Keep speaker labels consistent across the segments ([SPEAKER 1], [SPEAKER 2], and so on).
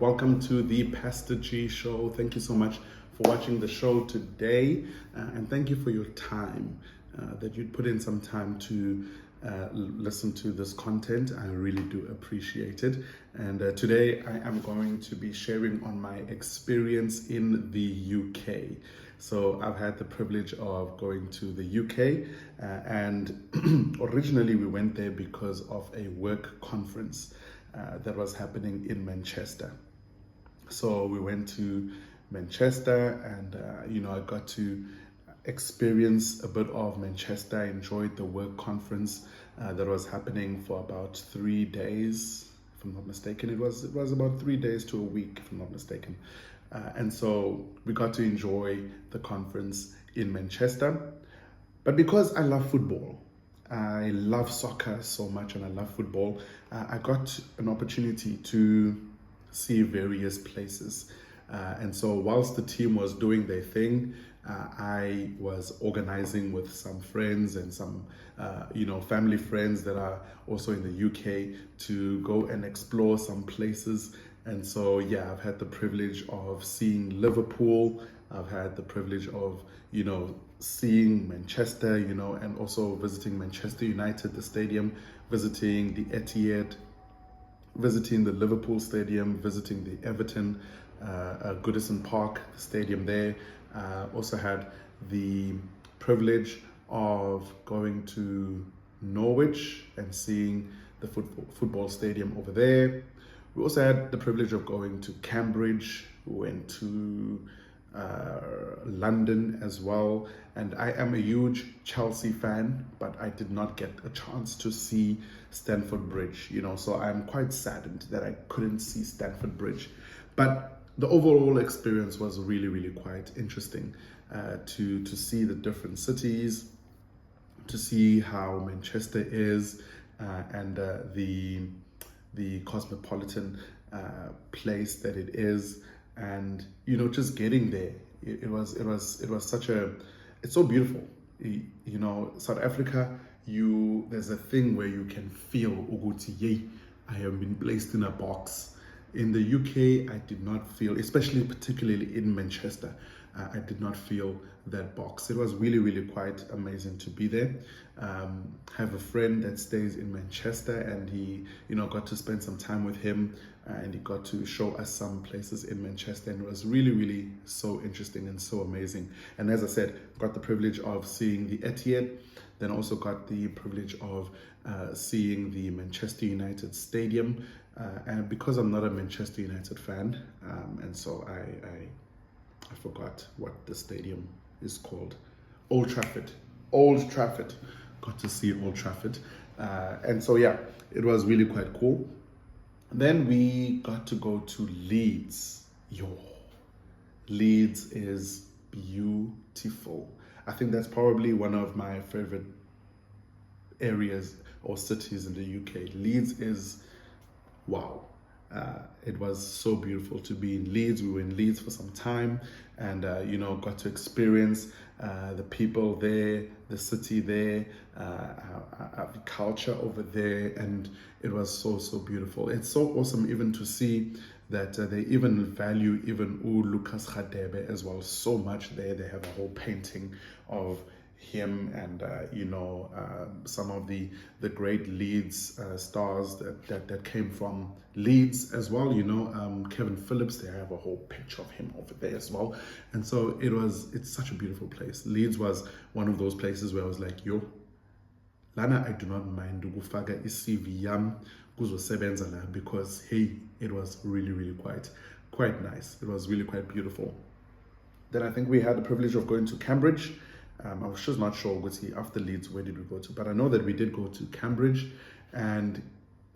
[SPEAKER 1] Welcome to the Pastor G Show. Thank you so much for watching the show today, and thank you for your time, that you'd put in some time to listen to this content. I really do appreciate it. And today I am going to be sharing on my experience in the UK. So I've had the privilege of going to the UK, and originally we went there because of a work conference that was happening in Manchester. So we went to Manchester, and I got to experience a bit of Manchester. I enjoyed the work conference that was happening for about 3 days, if I'm not mistaken. It was about 3 days to a week, if I'm not mistaken. And so we got to enjoy the conference in Manchester. But because I love football, I love soccer so much, and I love football, I got an opportunity to see various places. And so whilst the team was doing their thing, I was organizing with some friends and some family friends that are also in the UK to go and explore some places. And so I've had the privilege of seeing Liverpool. I've had the privilege of seeing Manchester, and also visiting Manchester United, the stadium, visiting the Etihad, visiting the Liverpool stadium, visiting the Everton Goodison Park stadium there. Also had the privilege of going to Norwich and seeing the football stadium over there. We also had the privilege of going to Cambridge. We went to London as well, and I am a huge Chelsea fan, but I did not get a chance to see Stamford Bridge, so I'm quite saddened that I couldn't see Stamford Bridge. But the overall experience was really, really quite interesting, to see the different cities, to see how Manchester is, and the cosmopolitan place that it is. And just getting there, it was it's so beautiful. South Africa, there's a thing where you can feel ukuthi, yay, I have been placed in a box. In the UK, I did not feel, particularly in Manchester, I did not feel that box. It was really, really quite amazing to be there. Have a friend that stays in Manchester, and he, got to spend some time with him, and he got to show us some places in Manchester, and it was really, really so interesting and so amazing. And as I said, got the privilege of seeing the Etihad, then also got the privilege of seeing the Manchester United stadium, and because I'm not a Manchester United fan, and so I forgot what the stadium is called. Old Trafford. Got to see Old Trafford. And so it was really quite cool. Then we got to go to Leeds. Leeds is beautiful. I think that's probably one of my favorite areas or cities in the UK. Leeds is wow. It was so beautiful to be in Leeds. We were in Leeds for some time, and got to experience the people there, the city there, the culture over there, and it was so beautiful. It's so awesome even to see that they even value even Lucas Radebe as well so much there. They have a whole painting of him, and some of the great Leeds stars that came from Leeds as well. Kevin Phillips, they have a whole picture of him over there as well. And so it's such a beautiful place. Leeds was one of those places where I was like, lana, I do not mind ukufaka i-CV yam kuzosebenza la, because hey, it was really, really quite nice. It was really quite beautiful. Then I think we had the privilege of going to Cambridge. I was just not sure after Leeds, where did we go to, but I know that we did go to Cambridge, and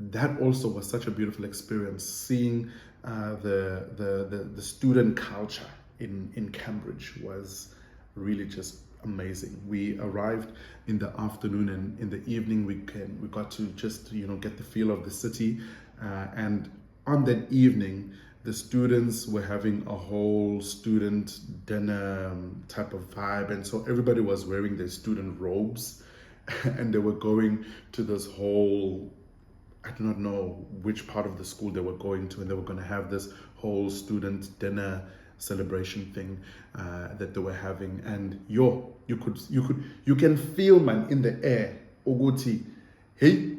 [SPEAKER 1] that also was such a beautiful experience, seeing the student culture in Cambridge was really just amazing. We arrived in the afternoon, and in the evening we got to just get the feel of the city, and on that evening the students were having a whole student dinner type of vibe, and so everybody was wearing their student robes and they were going to this whole, I do not know which part of the school they were going to, and they were going to have this whole student dinner celebration thing that they were having. And you can feel, man, in the air, Oguti, hey,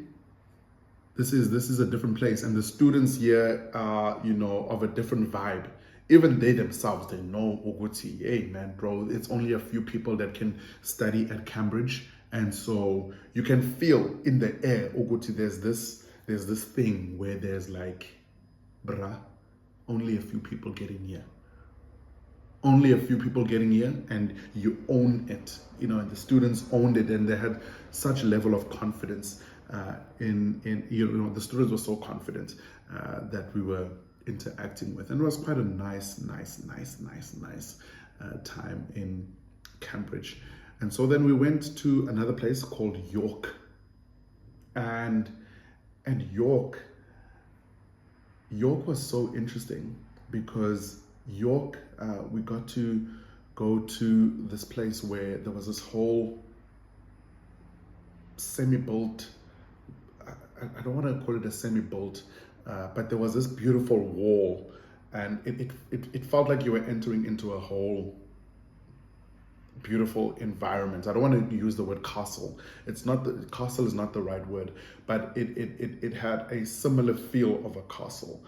[SPEAKER 1] this is a different place, and the students here are, of a different vibe. Even they themselves, they know, Oguti, hey man, bro, it's only a few people that can study at Cambridge. And so you can feel in the air, Oguti, there's this thing where there's like, bruh, only a few people getting here. Only a few people getting here, and you own it, and the students owned it, and they had such a level of confidence in the students were so confident that we were interacting with, and it was quite a nice time in Cambridge. And so then we went to another place called York, and York was so interesting because York, we got to go to this place where there was this whole semi-built, I don't want to call it a semi-built, but there was this beautiful wall, and it felt like you were entering into a whole beautiful environment. I don't want to use the word castle. Castle is not the right word, but it had a similar feel of a castle,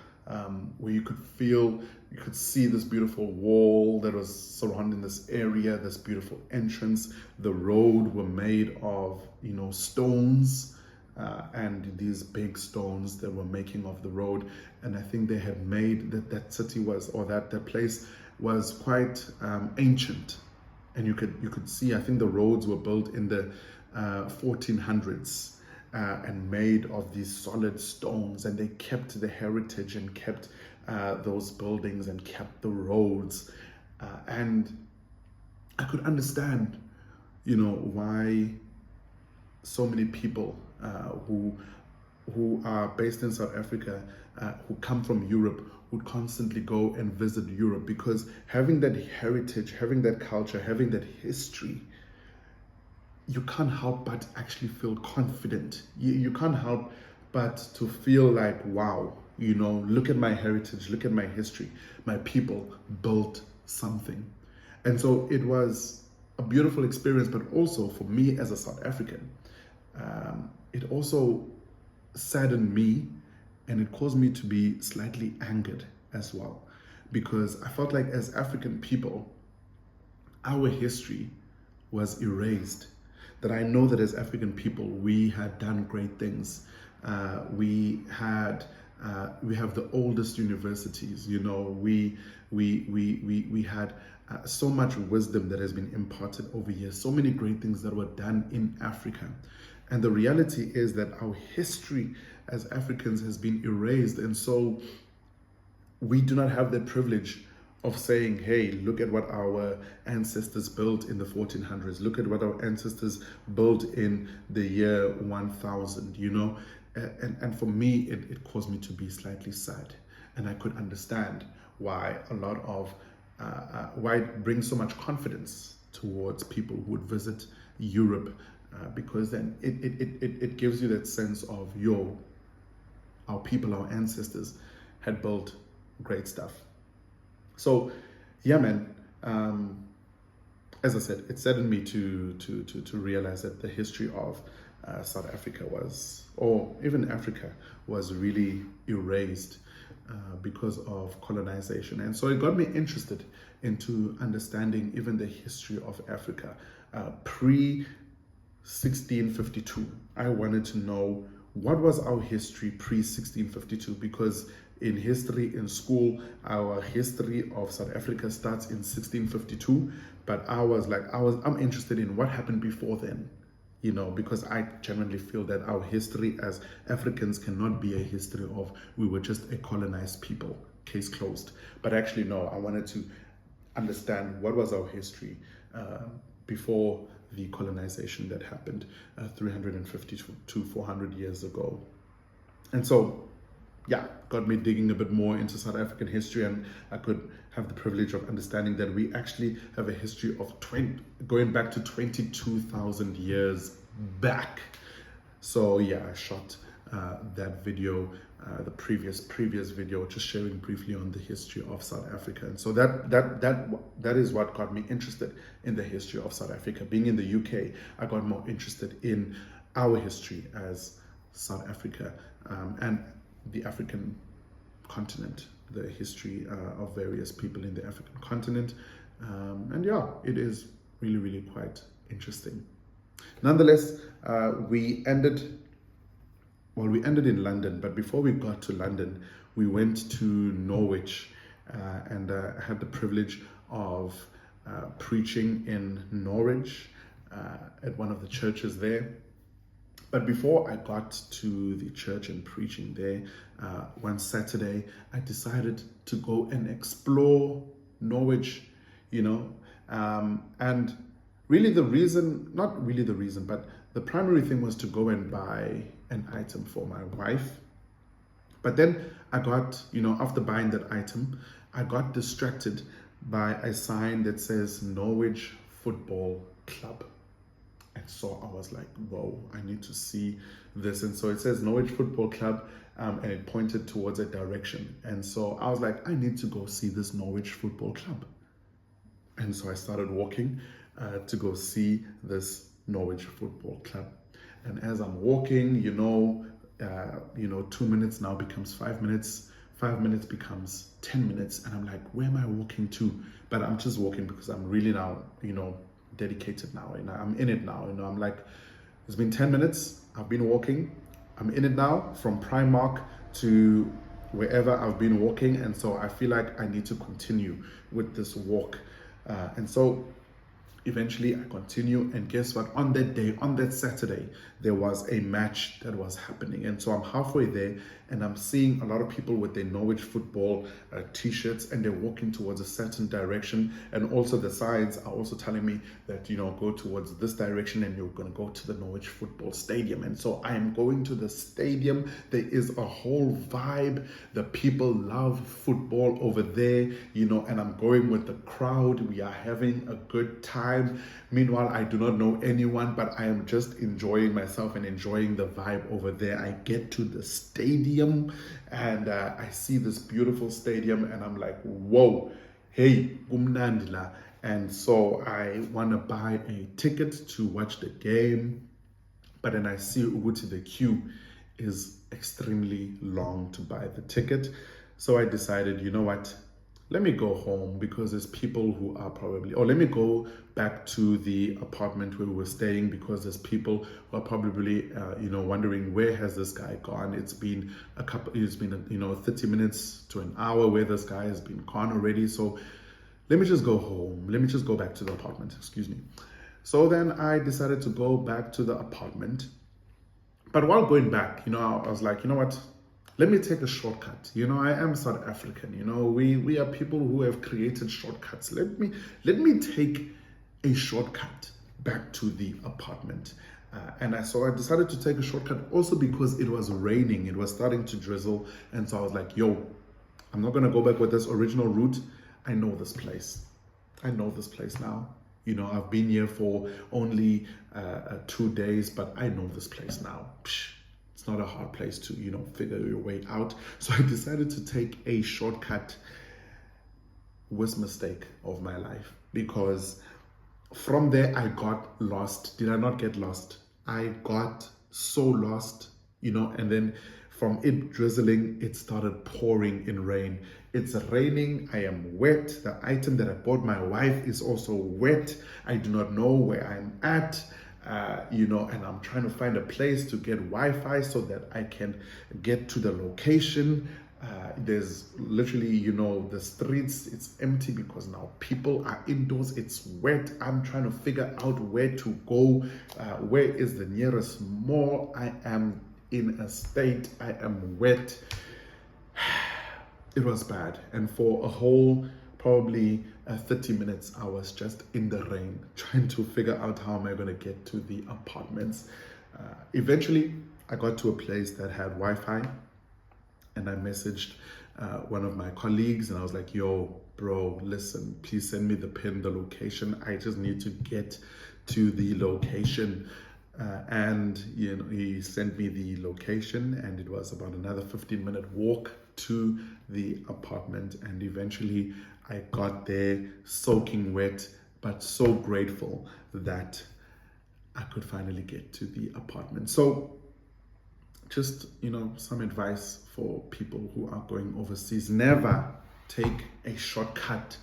[SPEAKER 1] where you could see this beautiful wall that was surrounding this area, this beautiful entrance. The road were made of, stones, and these big stones that were making of the road. And I think they had made that city was, or that place was quite ancient. And you could see, I think the roads were built in the 1400s and made of these solid stones, and they kept the heritage and kept those buildings and kept the roads. And I could understand, why so many people who are based in South Africa, who come from Europe, would constantly go and visit Europe, because having that heritage, having that culture, having that history, you can't help but actually feel confident. You can't help but to feel like, wow, look at my heritage, look at my history. My people built something. And so it was a beautiful experience, but also for me as a South African, it also saddened me, and it caused me to be slightly angered as well, because I felt like as African people, our history was erased. That I know that as African people, we had done great things. We have the oldest universities. We had so much wisdom that has been imparted over years. So many great things that were done in Africa. And the reality is that our history as Africans has been erased. And so we do not have the privilege of saying, hey, look at what our ancestors built in the 1400s. Look at what our ancestors built in the year 1000, And for me, it caused me to be slightly sad. And I could understand why why it brings so much confidence towards people who would visit Europe, because then it gives you that sense of, our people, our ancestors had built great stuff. So, yeah, man, as I said, it saddened me to realize that the history of South Africa or even Africa was really erased because of colonization. And so it got me interested into understanding even the history of Africa pre-1652. I wanted to know, what was our history pre-1652? Because in history in school, our history of South Africa starts in 1652, but I'm interested in what happened before then, because I genuinely feel that our history as Africans cannot be a history of, we were just a colonized people, case closed. But actually, no, I wanted to understand what was our history before the colonization that happened 350 to 400 years ago. And so, yeah, got me digging a bit more into South African history, and I could have the privilege of understanding that we actually have a history of going back to 22,000 years back. So yeah, I shot that video, the previous video, just sharing briefly on the history of South Africa. And so that is what got me interested in the history of South Africa. Being in the UK, I got more interested in our history as South Africa, and the African continent, the history of various people in the African continent. And yeah, it is really, really quite interesting. Nonetheless, we ended in London, but before we got to London, we went to Norwich, and I had the privilege of preaching in Norwich at one of the churches there. But before I got to the church and preaching there, one Saturday, I decided to go and explore Norwich, and really not really the reason, but the primary thing was to go and buy an item for my wife. But then I got, after buying that item, I got distracted by a sign that says Norwich Football Club. And so I was like, whoa, I need to see this. And so it says Norwich Football Club, and it pointed towards a direction. And so I was like, I need to go see this Norwich Football Club. And so I started walking to go see this Norwich Football Club. And as I'm walking, 2 minutes now becomes 5 minutes. 5 minutes becomes 10 minutes. And I'm like, where am I walking to? But I'm just walking because I'm really now, dedicated now, and I'm in it now. I'm like, it's been 10 minutes. I've been walking. I'm in it now, from Primark to wherever I've been walking. And so I feel like I need to continue with this walk. And so eventually I continue, and guess what? On that day, on that Saturday, there was a match that was happening. And so I'm halfway there, and I'm seeing a lot of people with their Norwich football t-shirts, and they're walking towards a certain direction. And also the signs are also telling me that, go towards this direction and you're going to go to the Norwich football stadium. And so I am going to the stadium. There is a whole vibe. The people love football over there, and I'm going with the crowd. We are having a good time. Meanwhile, I do not know anyone, but I am just enjoying myself and enjoying the vibe over there. I get to the stadium, and I see this beautiful stadium, and I'm like, whoa, hey, kumnandila. And so I want to buy a ticket to watch the game, but then I see Uguti, the queue is extremely long to buy the ticket. So I decided, you know what? Let me go home, because there's people who are probably, or let me go back to the apartment where we were staying, because there's people who are probably, wondering, where has this guy gone? It's been 30 minutes to an hour where this guy has been gone already. So let me just go home. Let me just go back to the apartment, excuse me. So then I decided to go back to the apartment. But while going back, I was like, you know what? Let me take a shortcut. I am South African. We are people who have created shortcuts. Let me take a shortcut back to the apartment. So I decided to take a shortcut also because it was raining. It was starting to drizzle. And so I was like, yo, I'm not going to go back with this original route. I know this place. I know this place now. I've been here for only 2 days, but I know this place now. Psh. It's not a hard place to, figure your way out. So I decided to take a shortcut. Worst mistake of my life, because from there I got lost. Did I not get lost? I got so lost, and then from it drizzling, it started pouring in rain. It's raining, I am wet. The item that I bought my wife is also wet. I do not know where I'm at. And I'm trying to find a place to get Wi-Fi so that I can get to the location. There's literally, the streets, it's empty because now people are indoors. It's wet. I'm trying to figure out where to go. Where is the nearest mall? I am in a state. I am wet. It was bad. And for a whole probably 30 minutes, I was just in the rain trying to figure out how am I going to get to the apartments. Eventually, I got to a place that had Wi-Fi, and I messaged one of my colleagues, and I was like, yo, bro, listen, please send me the pin, the location. I just need to get to the location. and he sent me the location, and it was about another 15-minute walk to the apartment. And eventually I got there soaking wet, but so grateful that I could finally get to the apartment. So just, some advice for people who are going overseas: never take a shortcut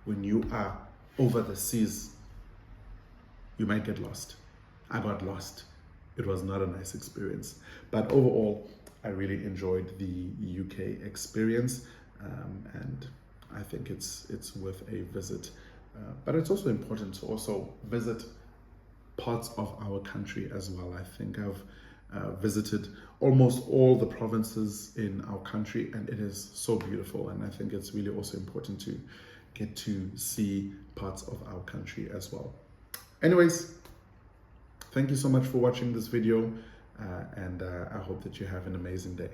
[SPEAKER 1] when you are over the seas. You might get lost. I got lost. It was not a nice experience. But overall, I really enjoyed the UK experience, and I think it's worth a visit. But it's also important to also visit parts of our country as well. I think I've visited almost all the provinces in our country, and it is so beautiful. And I think it's really also important to get to see parts of our country as well. Anyways, thank you so much for watching this video, and I hope that you have an amazing day.